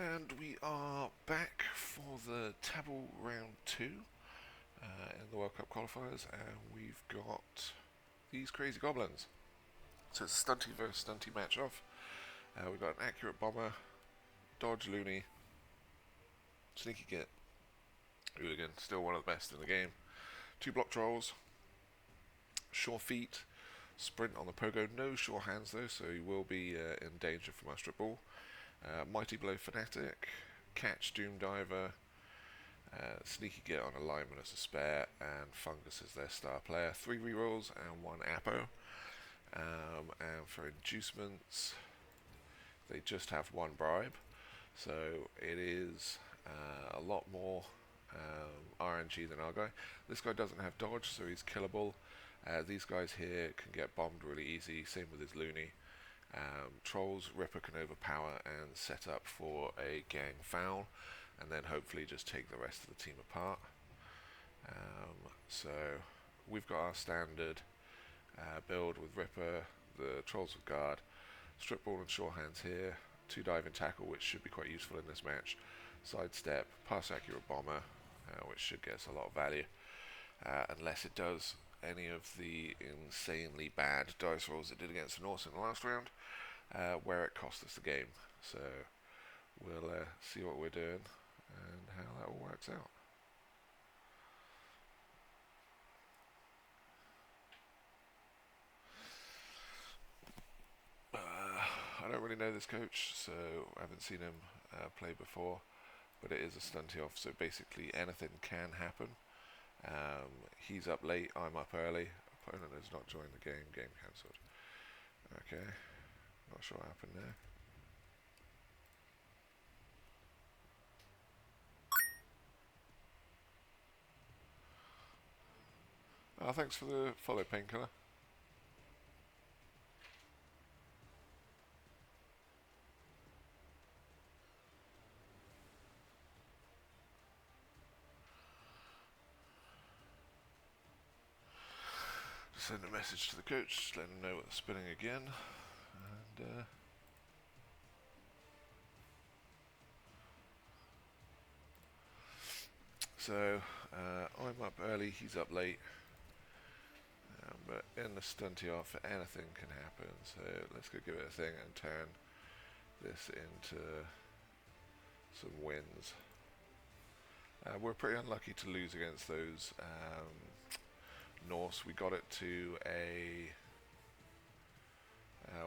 And we are back for the Tabble round 2 in the World Cup qualifiers, and we've got these crazy goblins. So it's a Stunty versus Stunty match off. We've got an accurate bomber, dodge loony, sneaky git, hooligan, still one of the best in the game, 2 block trolls, sure feet, sprint on the pogo, no sure hands though, so he will be in danger from our strip ball. Mighty Blow Fanatic, Catch Doom Diver, Sneaky Git on alignment as a spare, and Fungus is their star player. 3 rerolls and 1 Apo. And for inducements, they just have 1 bribe, so it is a lot more RNG than our guy. This guy doesn't have dodge, so he's killable. These guys here can get bombed really easy, same with his loony. Trolls, Ripper can overpower and set up for a gang foul, and then hopefully just take the rest of the team apart. So we've got our standard build with Ripper, the Trolls with guard, strip ball and sure hands here, 2 dive and tackle, which should be quite useful in this match, sidestep, pass accurate bomber, which should get us a lot of value, unless it does any of the insanely bad dice rolls it did against the Norse in the last round, where it cost us the game. So we'll see what we're doing and how that all works out. I don't really know this coach, so I haven't seen him play before, but it is a stunty off, so basically anything can happen. He's up late, I'm up early. Opponent has not joined the game, game cancelled. Okay, not sure what happened there. Thanks for the follow, Painkiller. Send a message to the coach, just let him know it's spinning again, and so I'm up early, he's up late, but in the stunty off, anything can happen, so let's go give it a thing and turn this into some wins. We're pretty unlucky to lose against those Norse. We got it to a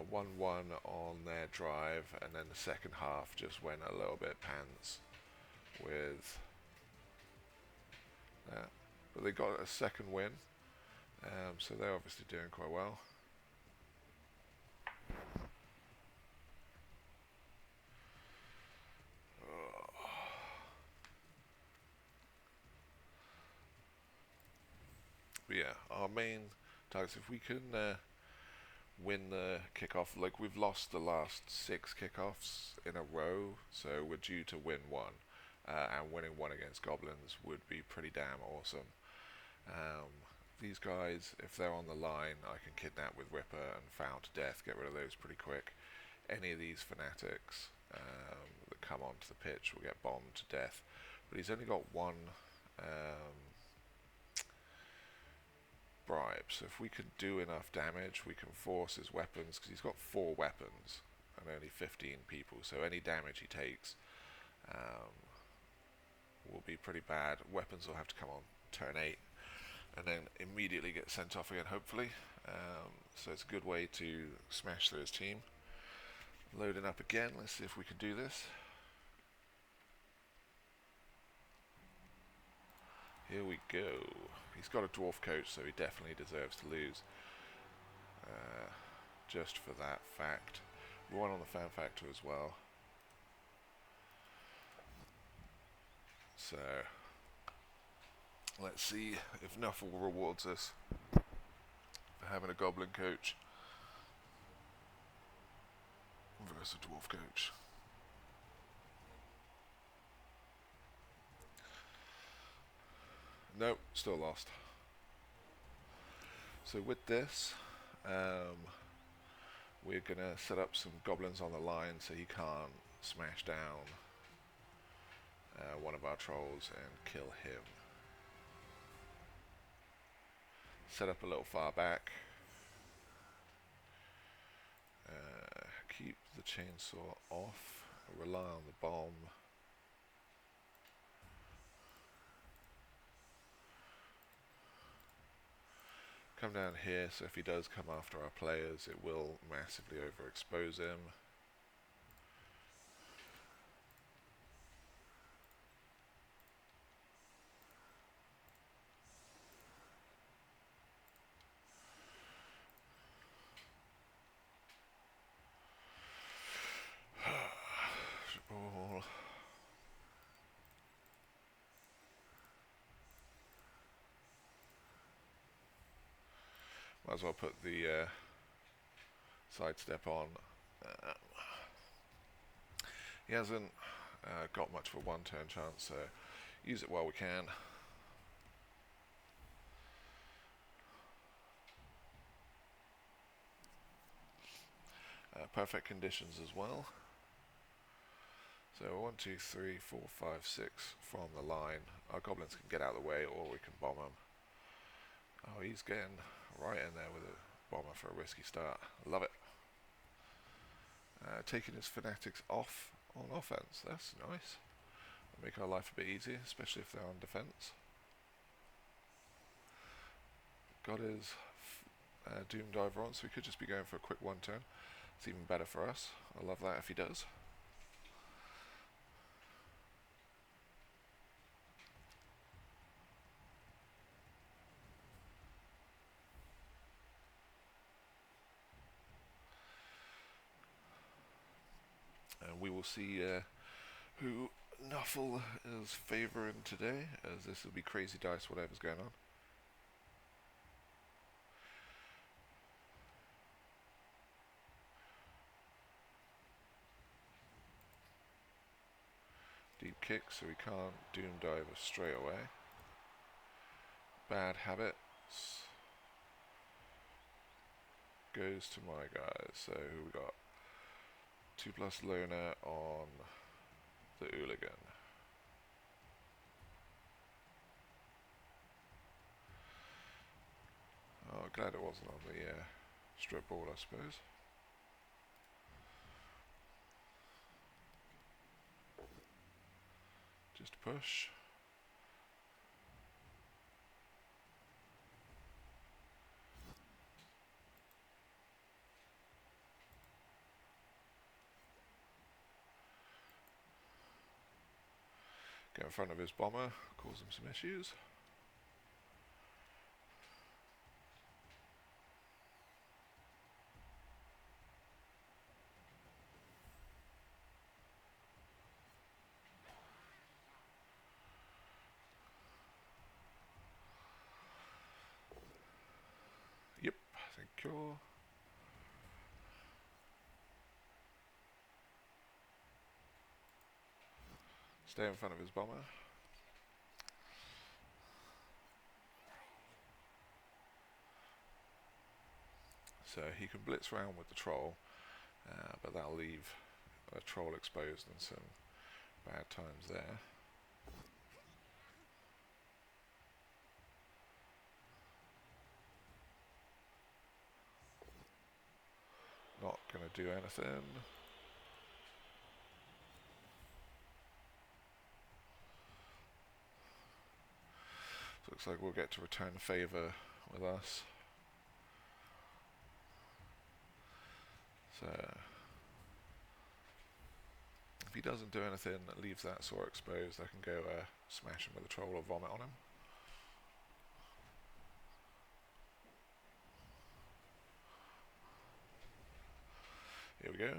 1-1 on their drive, and then the second half just went a little bit pants with that. But they got a second win, so they're obviously doing quite well. But yeah, our main targets, if we can win the kickoff, like we've lost the last 6 kickoffs in a row, so we're due to win 1, and winning 1 against Goblins would be pretty damn awesome. These guys, if they're on the line, I can kidnap with Ripper and foul to death, get rid of those pretty quick. Any of these Fanatics that come onto the pitch will get bombed to death, but he's only got 1 bribe, so if we can do enough damage, we can force his weapons, because he's got 4 weapons and only 15 people, so any damage he takes will be pretty bad. Weapons will have to come on turn 8 and then immediately get sent off again, hopefully. So it's a good way to smash through his team. Loading up again, let's see if we can do this. Here we go. He's got a dwarf coach, so he definitely deserves to lose. Just for that fact. We won on the fan factor as well. So let's see if Nuffle rewards us for having a goblin coach versus a dwarf coach. Nope, still lost. So with this, we're going to set up some goblins on the line so he can't smash down one of our trolls and kill him. Set up a little far back. Keep the chainsaw off. Rely on the bomb. Come down here, so if he does come after our players, it will massively overexpose him. Might as well put the sidestep on. He hasn't got much of a one-turn chance, so use it while we can. Perfect conditions as well. So 1, 2, 3, 4, 5, 6 from the line. Our goblins can get out of the way, or we can bomb them. Oh, he's getting right in there with a bomber for a risky start. Love it. Taking his Fanatics off on offense. That's nice. Make our life a bit easier, especially if they're on defense. Got his Doom Diver on, so we could just be going for a quick one turn. It's even better for us. I love that if he does. And we will see who Nuffle is favouring today, as this will be crazy dice, whatever's going on. Deep kick, so we can't Doom Diver straight away. Bad habits goes to my guys. So who we got? 2+ loner on the Hooligan. Oh, glad it wasn't on the strip ball, I suppose. Just push. Get in front of his bomber, cause him some issues. Yep, thank you. Stay in front of his bomber. So he can blitz around with the troll, but that'll leave a troll exposed and some bad times there. Not going to do anything. So looks like we'll get to return favour with us. So if he doesn't do anything that leaves that saw exposed, I can go smash him with a troll or vomit on him. Here we go.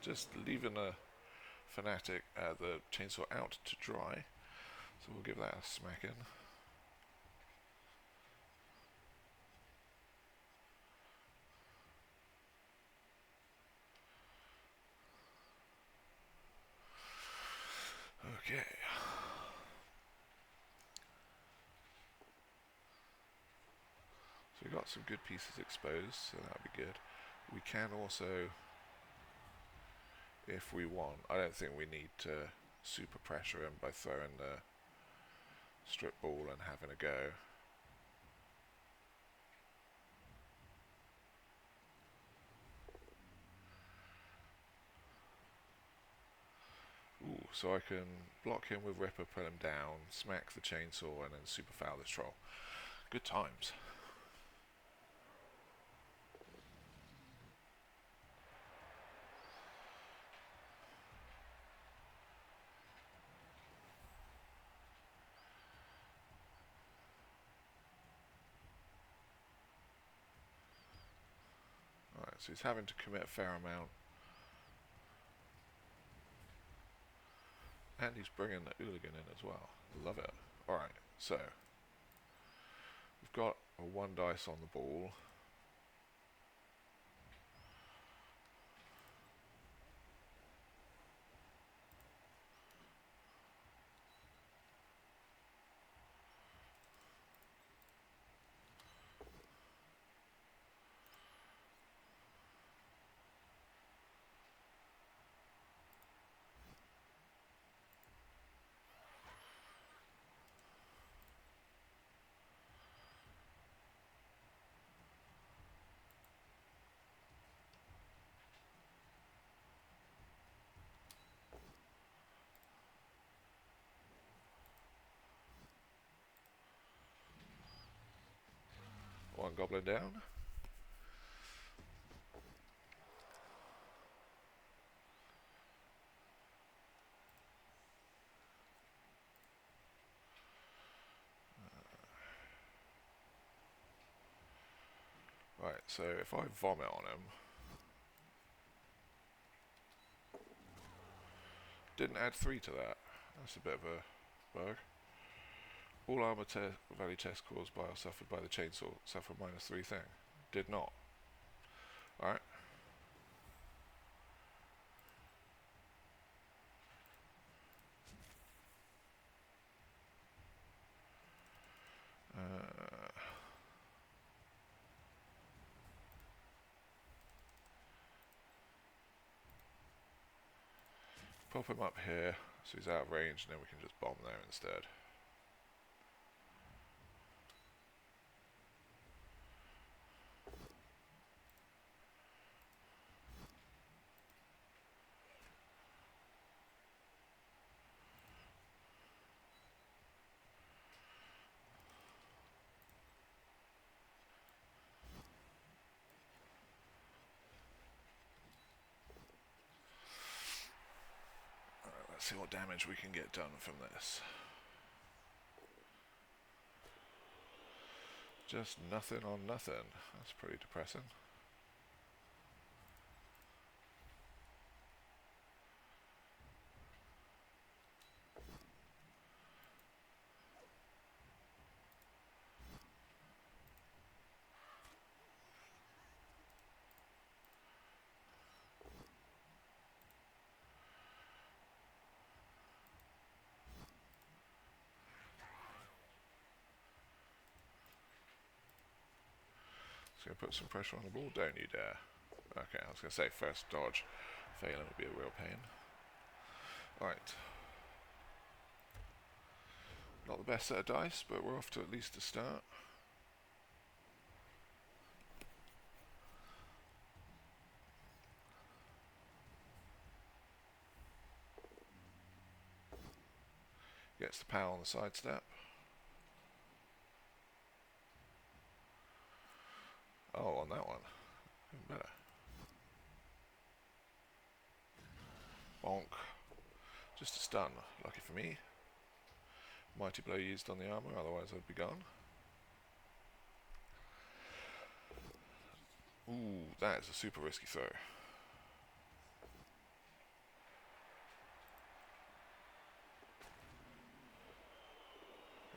Just leaving a Fanatic, the chainsaw out to dry. So we'll give that a smack in. Okay. So we got some good pieces exposed, so that'll be good. We can also if we want. I don't think we need to super pressure him by throwing the strip ball and having a go. Ooh, so I can block him with Ripper, pull him down, smack the chainsaw, and then super foul this troll. Good times. Alright, so he's having to commit a fair amount. And he's bringing the hooligan in as well. Love it. Alright, so we've got a 1 dice on the ball. One goblin down. Right, so if I vomit on him, didn't add 3 to that. That's a bit of a bug. All armor value tests caused by or suffered by the chainsaw suffer -3 thing. Did not. Alright. Pop him up here so he's out of range, and then we can just bomb there instead. Let's see what damage we can get done from this. Just nothing on nothing. That's pretty depressing. Going to put some pressure on the ball, don't you dare. Okay, I was going to say first dodge failing would be a real pain. Alright. Not the best set of dice, but we're off to at least a start. Gets the power on the sidestep. Oh, on that one. Even better. Bonk. Just a stun. Lucky for me. Mighty blow used on the armor, otherwise I'd be gone. Ooh, that is a super risky throw.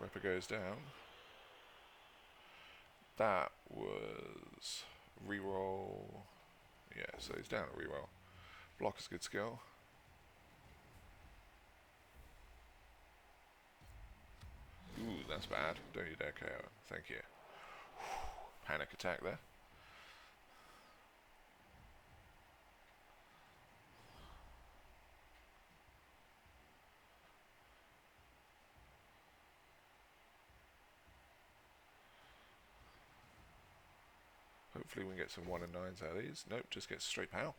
Ripper goes down. That was reroll. Yeah, so he's down a reroll. Block is good skill. Ooh, that's bad. Don't you dare KO. Thank you. Panic attack there. Hopefully we can get some 1 and 9s out of these. Nope, just get straight pow.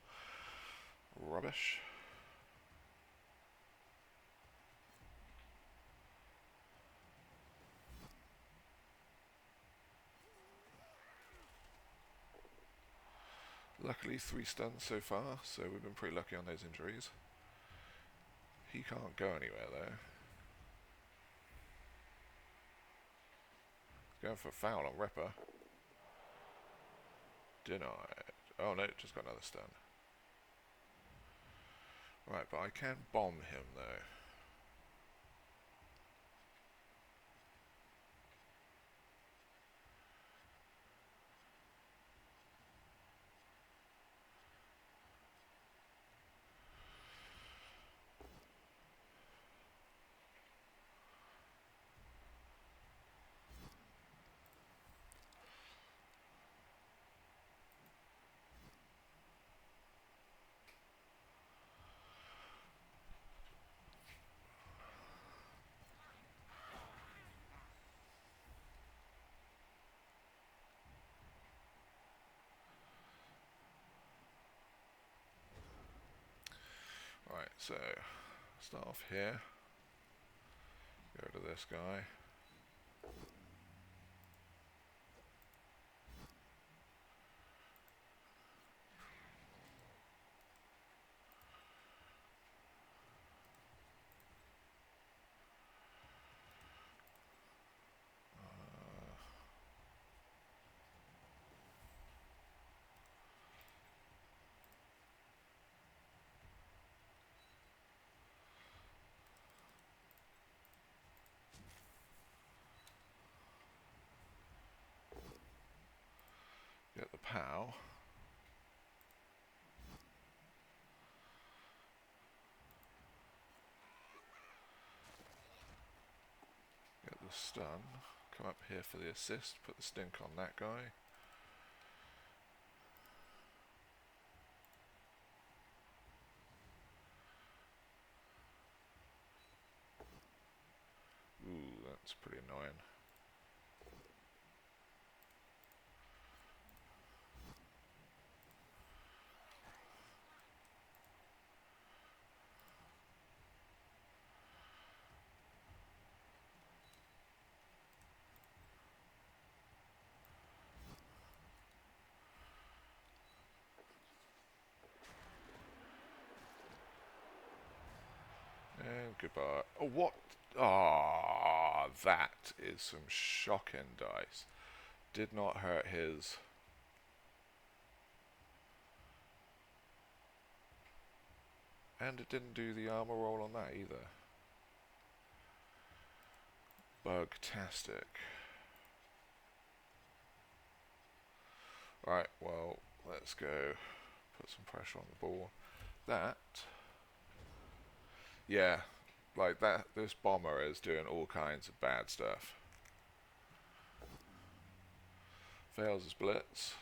Rubbish. Luckily 3 stuns so far, so we've been pretty lucky on those injuries. He can't go anywhere though. Going for a foul on Ripper. Denied. Oh no, just got another stun. Right, but I can bomb him though. Right, so start off here. Go to this guy. Get the POW. Get the stun. Come up here for the assist. Put the stink on that guy. Ooh, that's pretty annoying. And goodbye. Oh, what? Ah, that is some shocking dice. Did not hurt his. And it didn't do the armor roll on that either. Bugtastic. Right, well, let's go put some pressure on the ball. That, yeah, like that, this bomber is doing all kinds of bad stuff. Fails his blitz.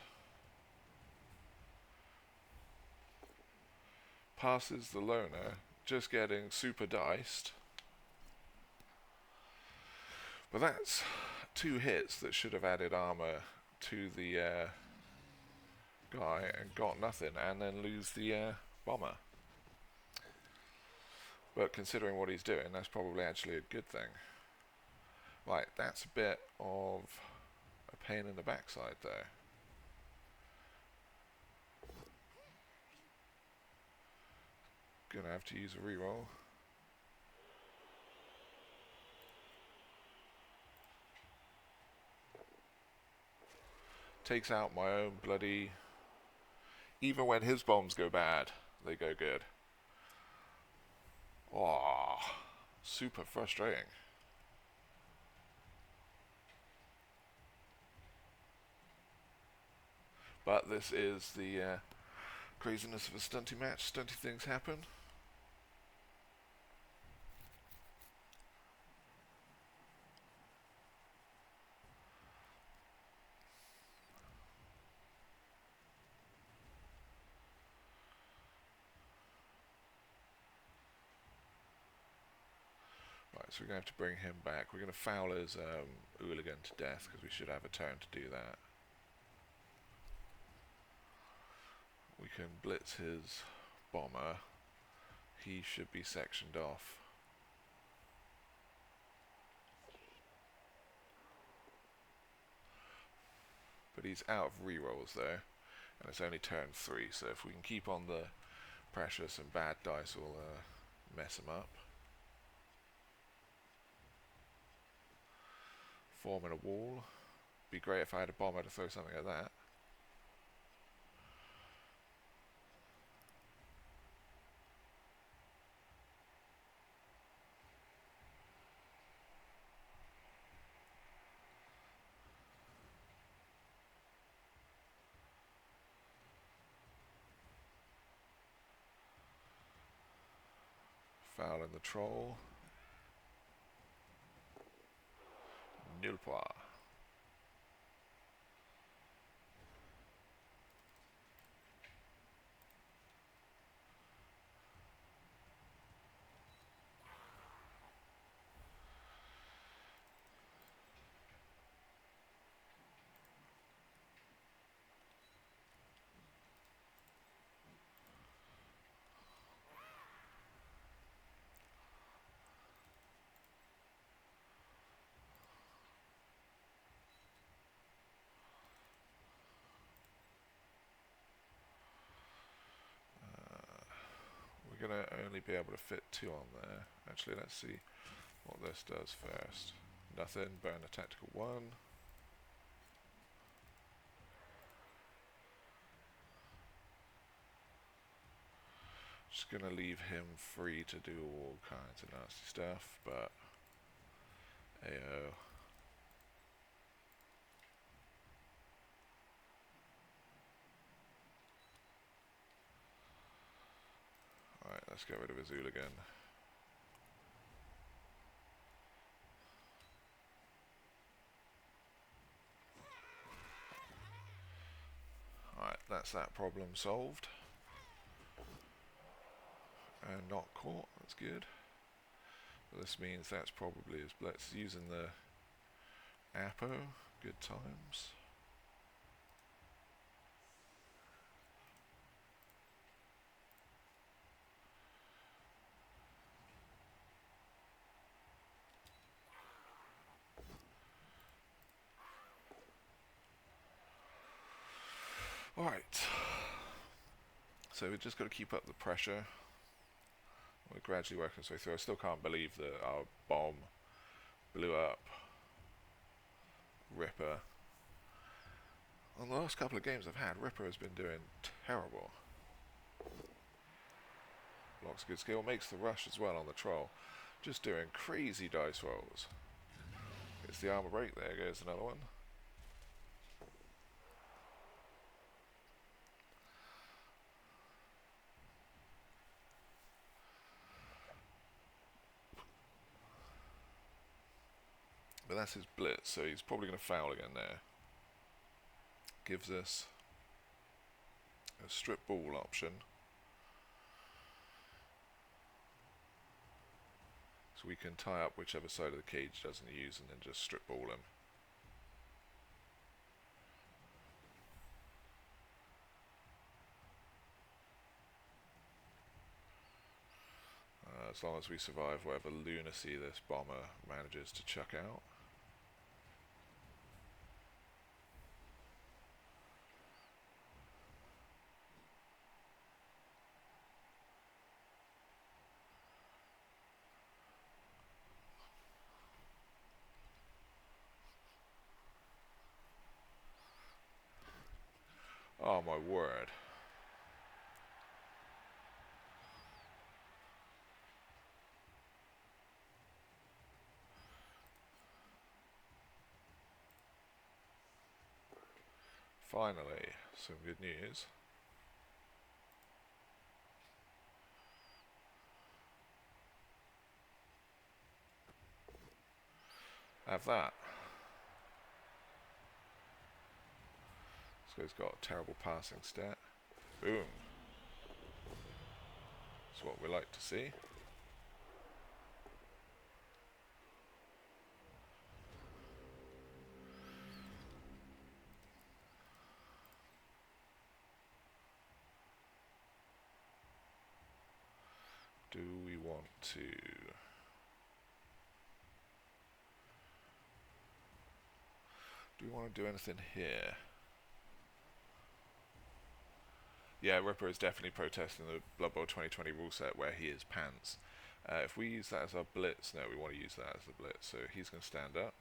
Passes the loner, just getting super diced. But that's 2 hits that should have added armor to the guy and got nothing, and then lose the bomber. But considering what he's doing, that's probably actually a good thing. Right, that's a bit of a pain in the backside though. Gonna have to use a reroll. Takes out my own bloody... Even when his bombs go bad, they go good. Oh, super frustrating. But this is the craziness of a stunty match. Stunty things happen. Right, so we're going to have to bring him back. We're going to foul his hooligan to death because we should have a turn to do that. can blitz his bomber, he should be sectioned off. But he's out of rerolls there, and it's only turn 3, so if we can keep on the pressure, some bad dice will mess him up. Forming a wall. Be great if I had a bomber to throw something at that. Fouling the troll. Nulle part. We're going to only be able to fit 2 on there. Actually, let's see what this does first. Nothing, burn a tactical 1. Just going to leave him free to do all kinds of nasty stuff, but AO. Alright, let's get rid of his hooligan. Alright, that's that problem solved. And not caught, that's good. But this means that's probably his blitz using the Apo, good times. Alright, so we've just got to keep up the pressure. We're gradually working our way through. I still can't believe that our bomb blew up Ripper. On the last couple of games I've had, Ripper has been doing terrible. Blocks good skill, makes the rush as well on the troll. Just doing crazy dice rolls. It's the armor break, there goes another one. But that's his blitz, so he's probably going to foul again there. Gives us a strip ball option. So we can tie up whichever side of the cage doesn't use and then just strip ball him. As long as we survive whatever lunacy this bomber manages to chuck out. Oh my word. Finally, some good news. Have that. This guy's got a terrible passing stat. Boom. That's what we like to see. to... Do we want to do anything here? Yeah, Ripper is definitely protesting the Blood Bowl 2020 rule set where he is pants. If we use that as our blitz, no, we want to use that as the blitz. So he's going to stand up,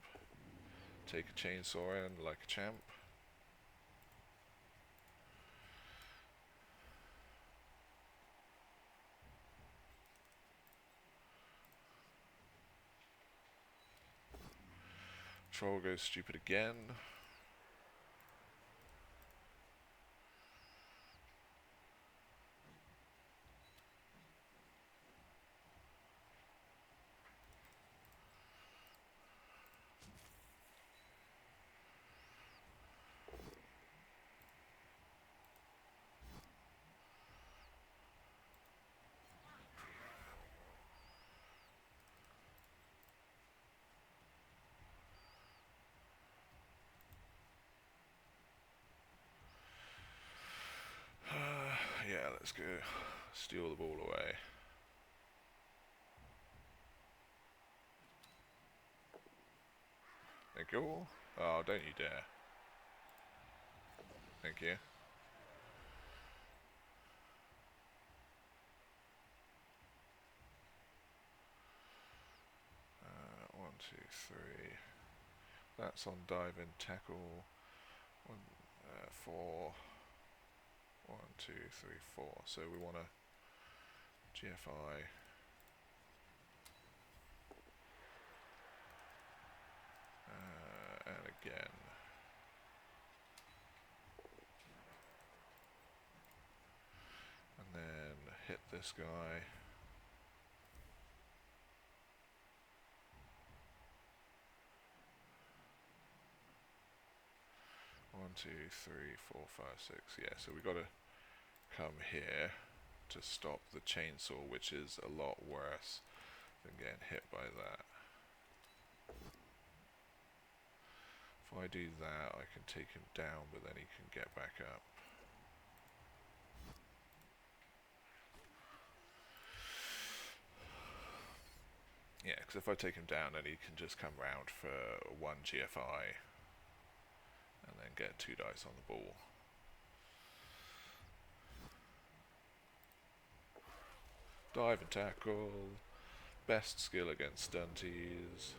take a chainsaw in like a champ. Troll goes stupid again. Yeah, let's go steal the ball away. Thank you. Oh, don't you dare. Thank you. One, two, three. That's on dive and tackle. 4. 1, 2, 3, 4. So we want to GFI. And again. And then hit this guy. One, 2, 3, 4, 5, 6. Yeah, so we got to come here to stop the chainsaw, which is a lot worse than getting hit by that. If I do that, I can take him down, but then he can get back up. Yeah, because if I take him down, then he can just come round for 1 GFI and then get 2 dice on the ball. Dive and tackle. Best skill against stunties.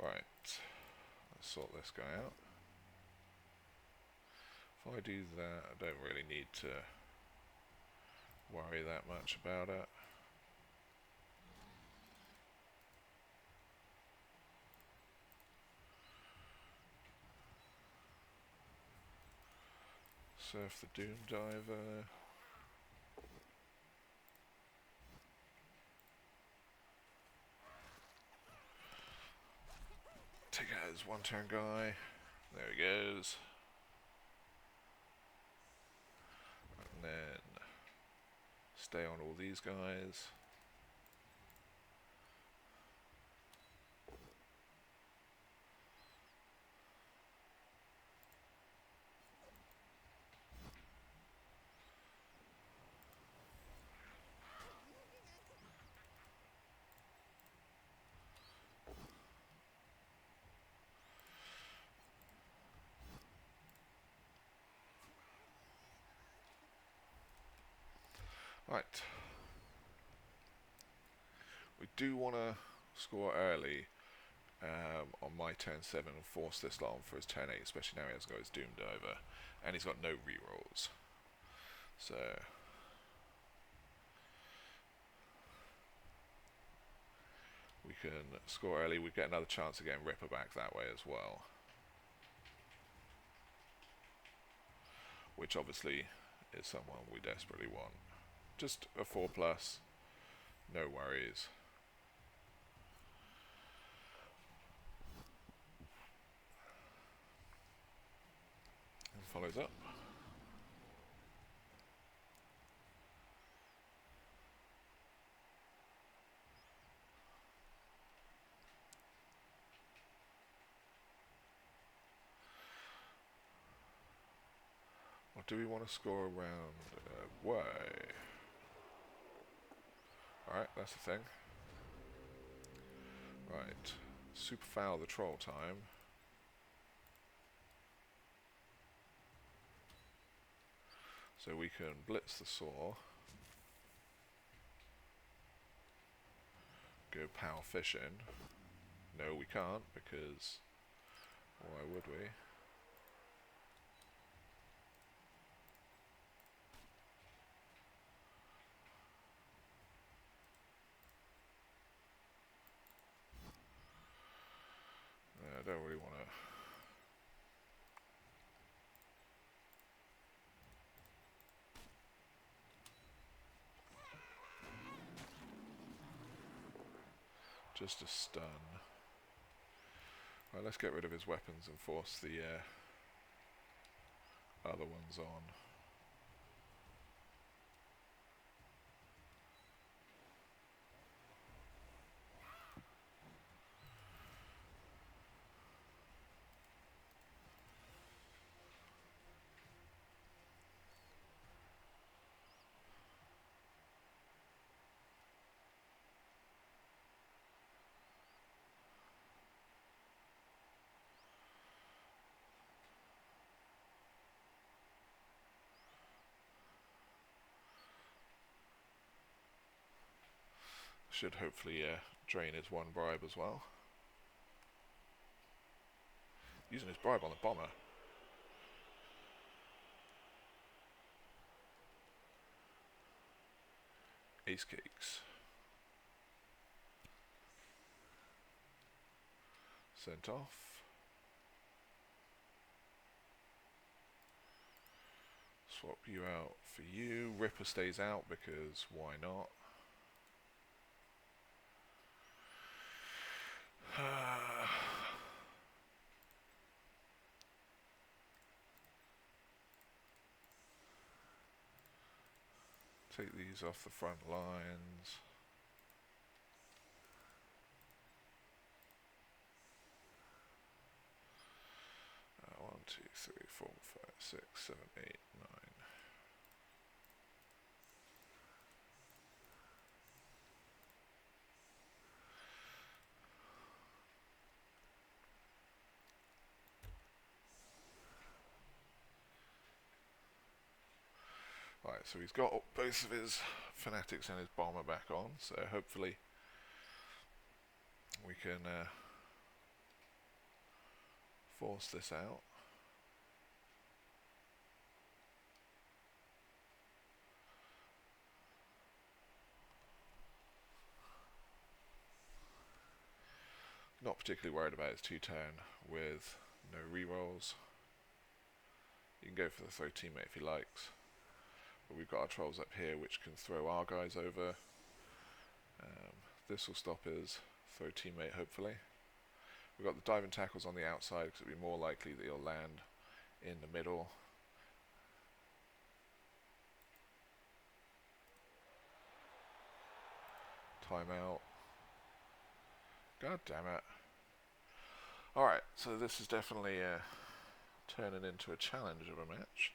Right, let's sort this guy out. If I do that, I don't really need to worry that much about it. Surf the Doom Diver. Take out his 1-turn guy. There he goes. And then stay on all these guys. Right. We do want to score early on my turn 7 and force this lot on for his turn 8, especially now he hasn't got his Doom Diver. And he's got no rerolls. So we can score early. We get another chance of getting Ripper back that way as well. Which obviously is someone we desperately want. Just a 4+, no worries. follows up. Or do we want to score around way? Alright, that's the thing. Right, super foul the troll time. So we can blitz the saw. Go power fishing. No, we can't, because why would we? I don't really want to. Just a stun. Right, let's get rid of his weapons and force the other ones on. Should hopefully drain his one bribe as well. Using his bribe on the bomber. Ace cakes. Sent off. Swap you out for you. Ripper stays out because why not? Take these off the front lines. One, two, three, 4, 5, 6, 7, 8, 9. Right, so he's got both of his Fanatics and his bomber back on, so hopefully we can force this out. Not particularly worried about his 2-turn with no rerolls. You can go for the throw teammate if he likes. But we've got our trolls up here which can throw our guys over. This will stop his throw teammate hopefully. We've got the diving tackles on the outside because it'll be more likely that he'll land in the middle. Timeout. God damn it. Alright, so this is definitely turning into a challenge of a match.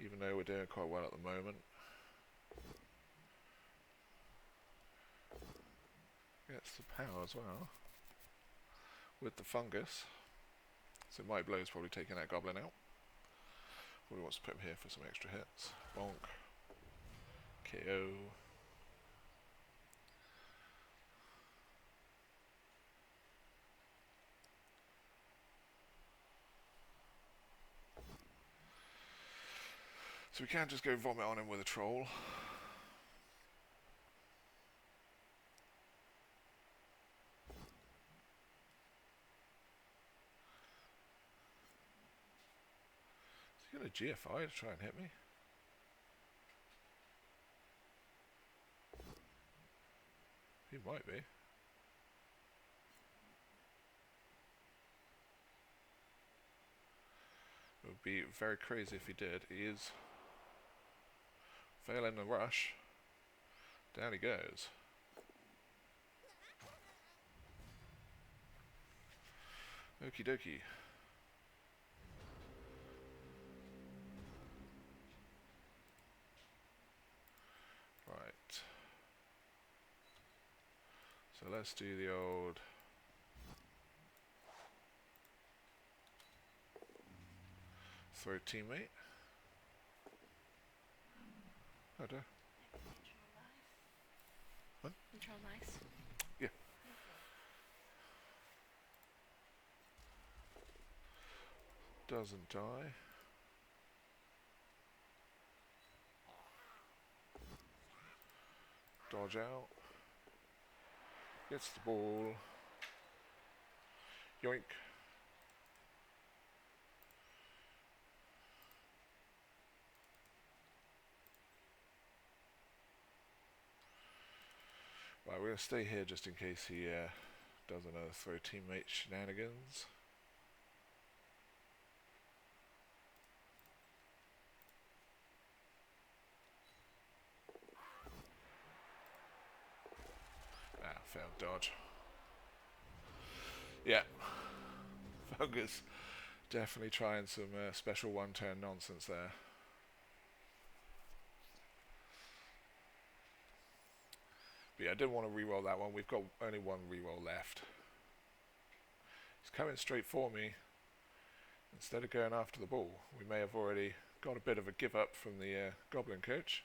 Even though we're doing quite well at the moment. Gets the power as well. With the fungus. So my blow is probably taking that goblin out. Probably wants to put him here for some extra hits. Bonk. KO. So we can't just go vomit on him with a troll. Is he got a GFI to try and hit me? He might be. would be very crazy if he did. He is failing the rush. Down he goes. Okie dokie. Right. So let's do the old throw teammate. Oh dear. What? Control nice. Yeah. Doesn't die. Dodge out. Gets the ball. Yoink. Right, we're going to stay here just in case he does another throw teammate shenanigans. Ah, failed dodge. Yeah. Fungus definitely trying some special one-turn nonsense there. But yeah, I didn't want to re-roll that one. We've got only one re-roll left. He's coming straight for me. Instead of going after the ball, we may have already got a bit of a give up from the Goblin coach.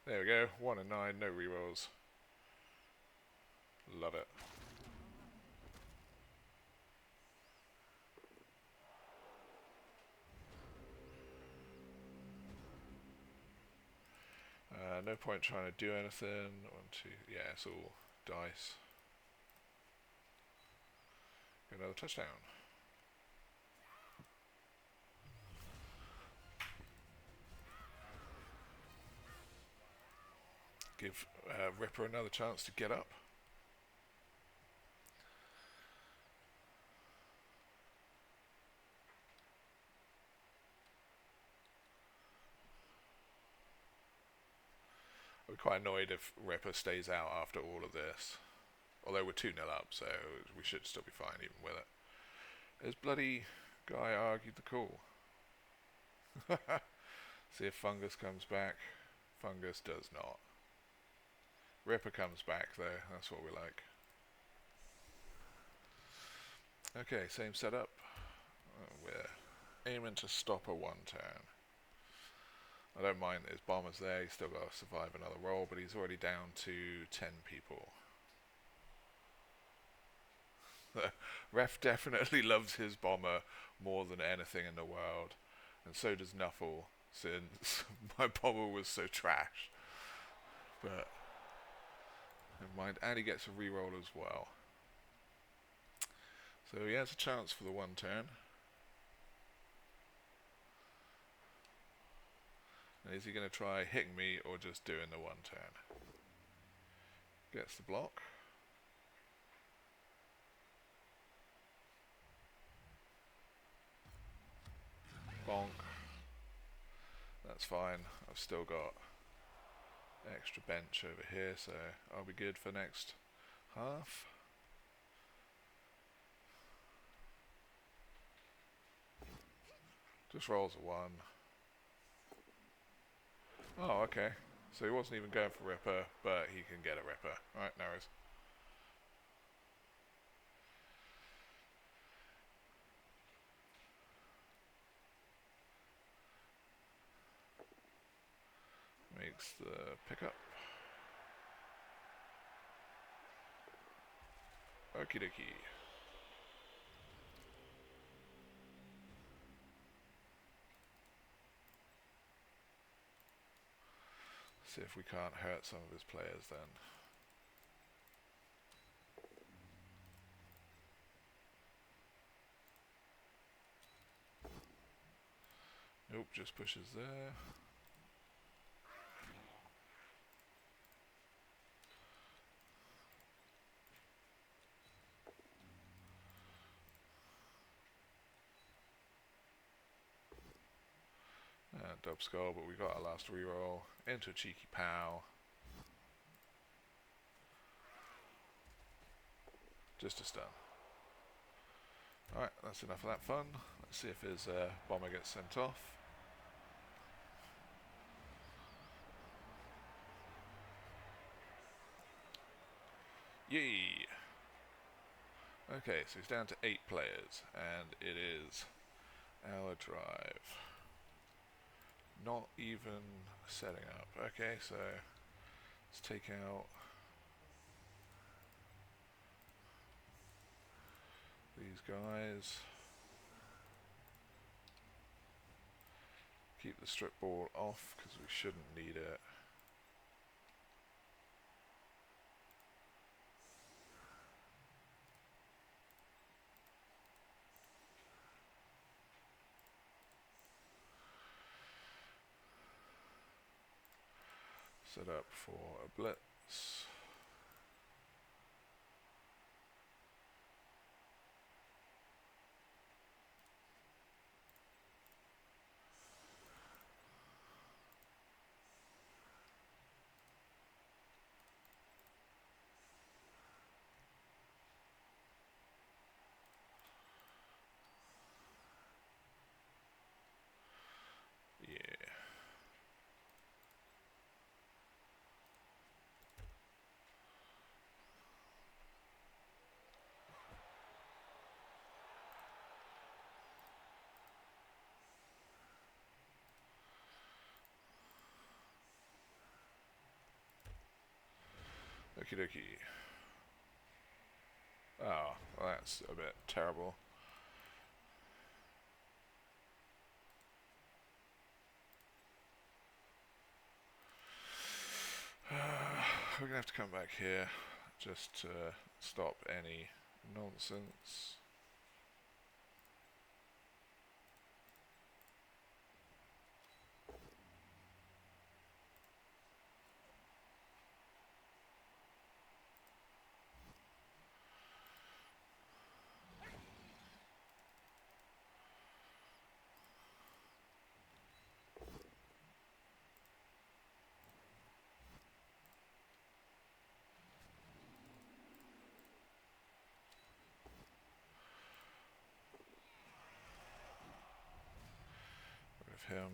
There we go, 1 and 9, no re-rolls. Love it. No point trying to do anything. 1, 2, yeah, it's all dice. Another touchdown. Give Ripper another chance to get up. I'll be quite annoyed if Ripper stays out after all of this. Although we're 2-0 up, so we should still be fine even with it. His bloody guy argued the call. See if Fungus comes back. Fungus does not. Ripper comes back though, that's what we like. Okay, same setup. We're aiming to stop a 1-turn. I don't mind that his bomber's there, he's still got to survive another roll, but he's already down to 10 people. The ref definitely loves his bomber more than anything in the world, and so does Nuffle, since my bomber was so trash. But never mind, and he gets a reroll as well. So he has a chance for the 1-turn. And is he going to try hitting me or just doing the 1-turn? Gets the block. Bonk. That's fine. I've still got extra bench over here, so I'll be good for next half. Just rolls a 1. Oh, okay. So he wasn't even going for Ripper, but he can get a Ripper. Alright, no worries. Makes the pickup. Okie dokie. See if we can't hurt some of his players then. Nope, just pushes there. dub skull, but we got our last reroll into a cheeky pow. Just a stun. Alright, that's enough of that fun. Let's see if his bomber gets sent off. Yay! Okay, so he's down to 8 players, and it is our drive. Not even setting up. Okay, so let's take out these guys. Keep the strip ball off because we shouldn't need it. Set up for a blitz. Yeah. Okie dokie. Oh, well, that's a bit terrible. We're gonna have to come back here just to stop any nonsense. Him.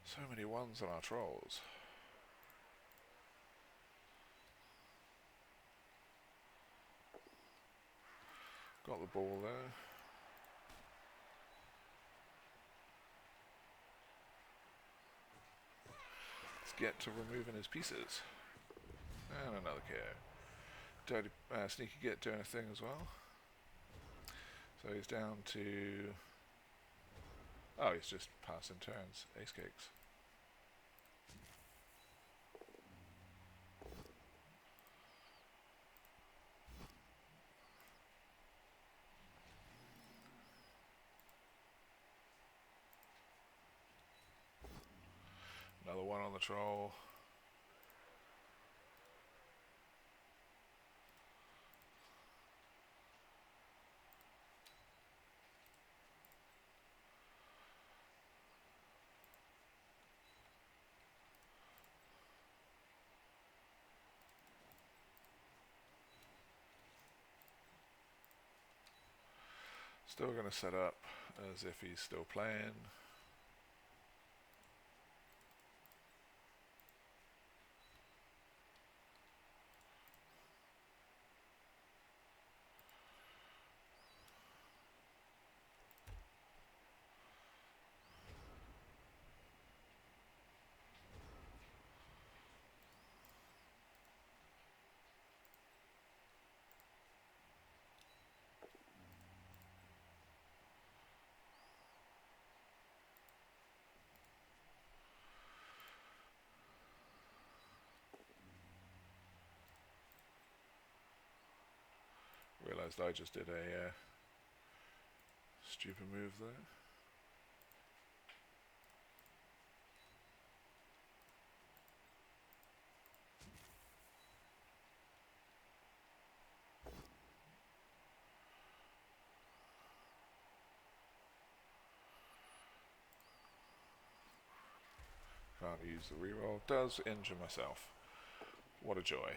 So many ones on our trolls. Got the ball there. Let's get to removing his pieces. And another KO. Dirty, Sneaky Git doing a thing as well. So he's down to... Oh, he's just passing turns. Ace cakes. Another one on the troll. Still going to set up as if he's still playing. realised I just did a stupid move there. Can't use the reroll. Does injure myself. What a joy.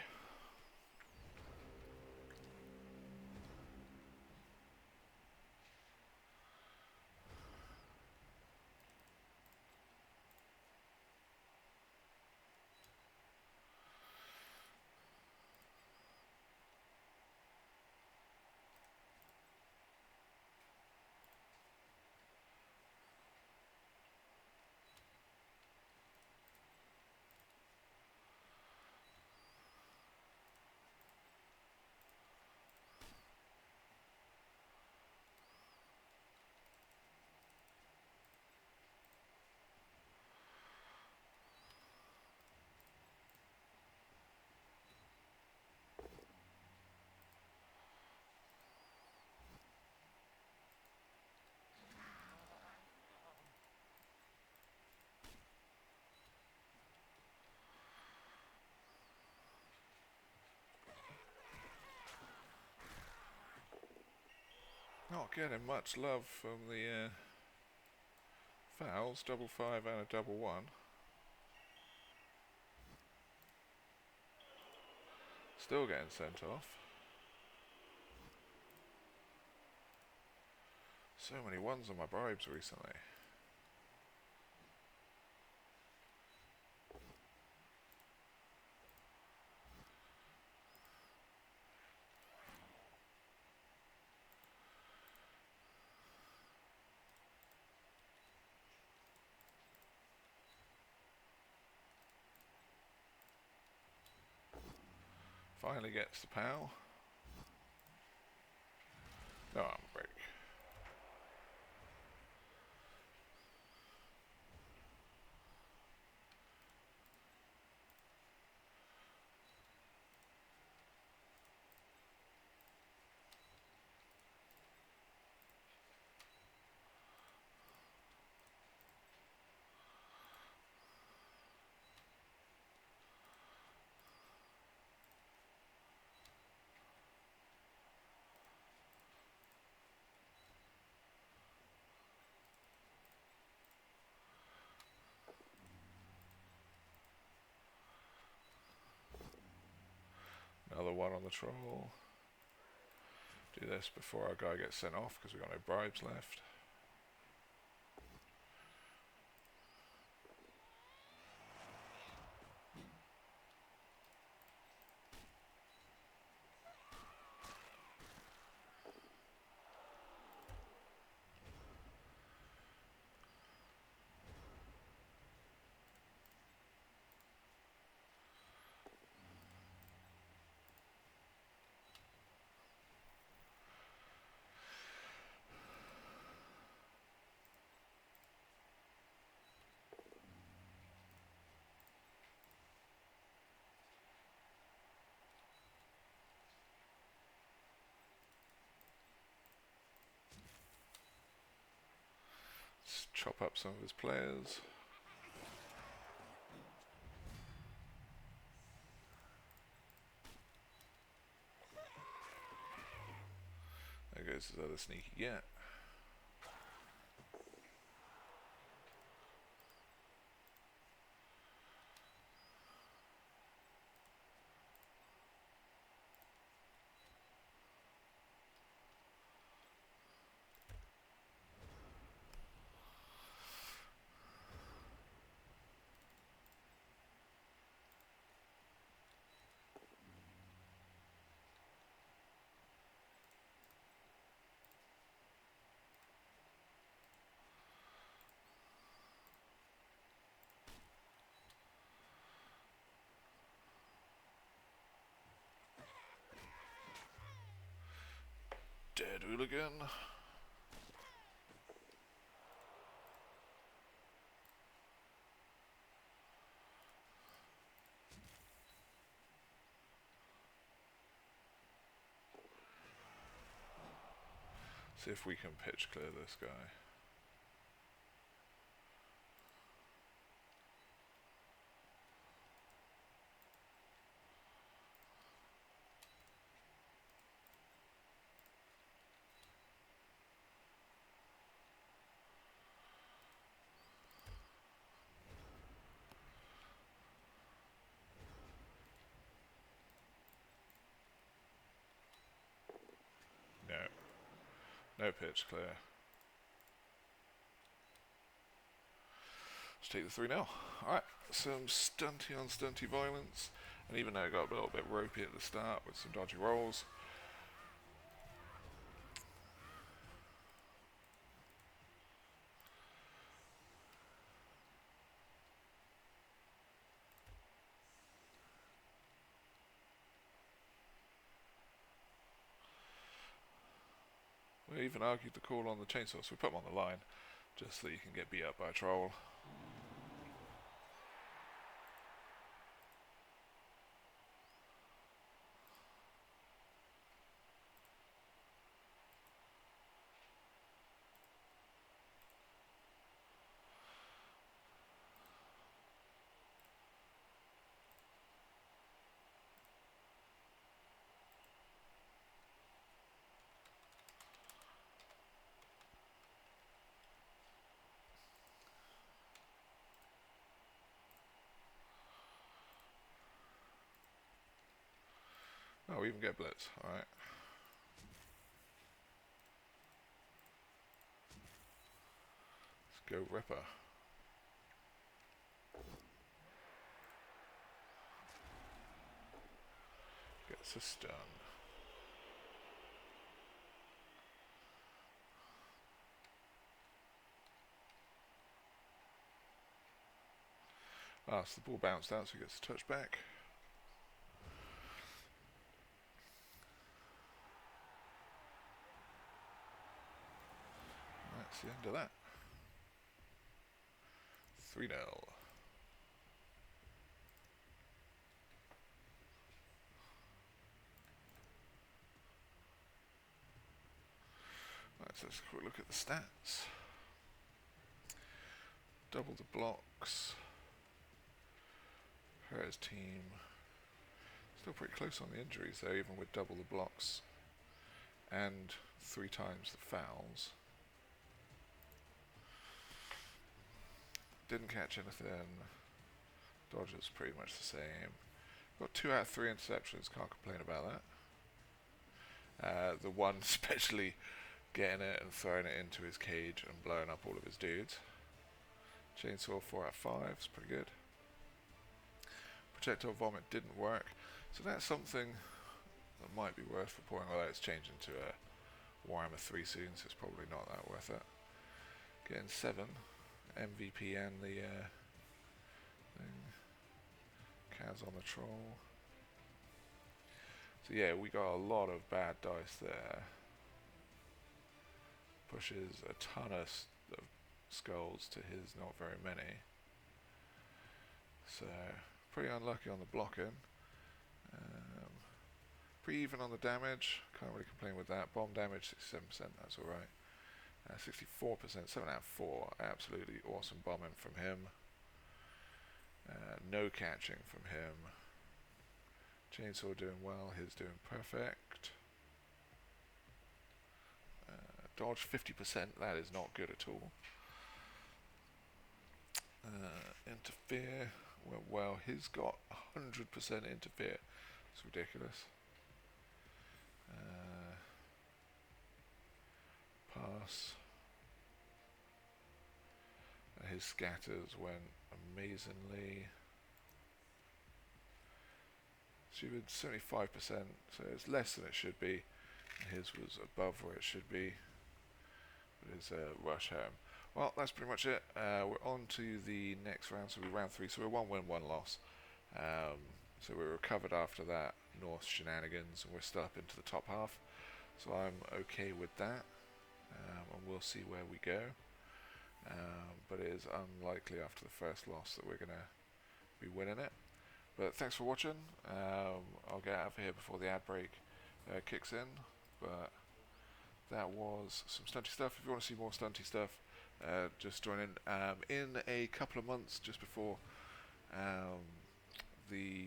Not getting much love from the fouls. 5-5 and a 1-1. Still getting sent off. So many ones on my bribes recently. Finally gets the PAL. No armor break. Another one on the troll. Do this before our guy gets sent off because we've got no bribes left. Let's chop up some of his players. There goes his other sneaky get. Dead hooligan. See if we can pitch clear this guy. No pitch clear. Let's take the 3-0. Alright, some stunty on stunty violence. And even though it got a little bit ropey at the start with some dodgy rolls, we even argued the call on the chainsaw, so we put them on the line just so you can get beat up by a troll. Oh, we even get blitz. Alright. Let's go Ripper. Gets a stun. Ah, so the ball bounced out, so he gets a touchback. That's the end of that. 3-0. Let's have a quick look at the stats. Double the blocks. His team still pretty close on the injuries though, even with double the blocks and 3 times the fouls. Didn't catch anything. Dodgers pretty much the same. Got 2 out of 3 interceptions, can't complain about that. The one especially getting it and throwing it into his cage and blowing up all of his dudes. Chainsaw 4 out of 5, it's pretty good. Projectile vomit didn't work, so that's something that might be worth reporting, although it's changing to a Warhammer 3 soon, so it's probably not that worth it. Getting 7, MVP and the thing. Kaz on the troll. So yeah, we got a lot of bad dice there. Pushes a ton of skulls to his not very many. So pretty unlucky on the blocking. Pretty even on the damage. Can't really complain with that. Bomb damage 67%, that's alright. 64%, 7 out of 4. Absolutely awesome bombing from him. No catching from him. Chainsaw doing well, his doing perfect. Dodge 50%, that is not good at all. Interfere went well, he's got 100% interfere. It's ridiculous. Pass. His scatters went amazingly. Stupid 75%, so it's less than it should be. His was above where it should be. But it's a rush home. Well, that's pretty much it. We're on to the next round, so we're round 3, so we're 1 win, 1 loss. So we recovered after that North shenanigans, and we're still up into the top half. So I'm okay with that, and we'll see where we go. But it is unlikely after the first loss that we're going to be winning it. But thanks for watching. I'll get out of here before the ad break kicks in. But that was some Stunty stuff. If you want to see more Stunty stuff, just join in a couple of months, just before the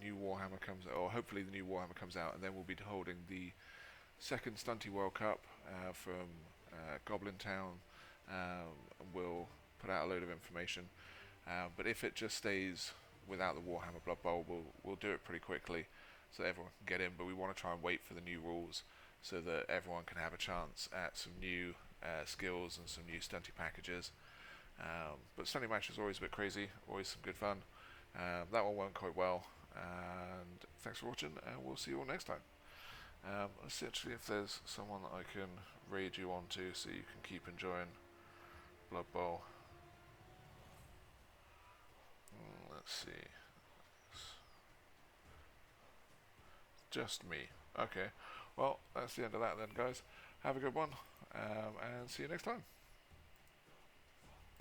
new Warhammer comes, or hopefully the new Warhammer comes out, and then we'll be holding the second Stunty World Cup from Goblin Town, and we'll put out a load of information. But if it just stays without the Warhammer Blood Bowl, we'll do it pretty quickly so that everyone can get in. But we want to try and wait for the new rules so that everyone can have a chance at some new skills and some new Stunty packages. But Stunty match is always a bit crazy, always some good fun. That one went quite well, and thanks for watching, and we'll see you all next time. Let's see actually if there's someone that I can raid you onto so you can keep enjoying Blood Bowl. Let's see. Just me. Okay. Well, that's the end of that then, guys. Have a good one, and see you next time.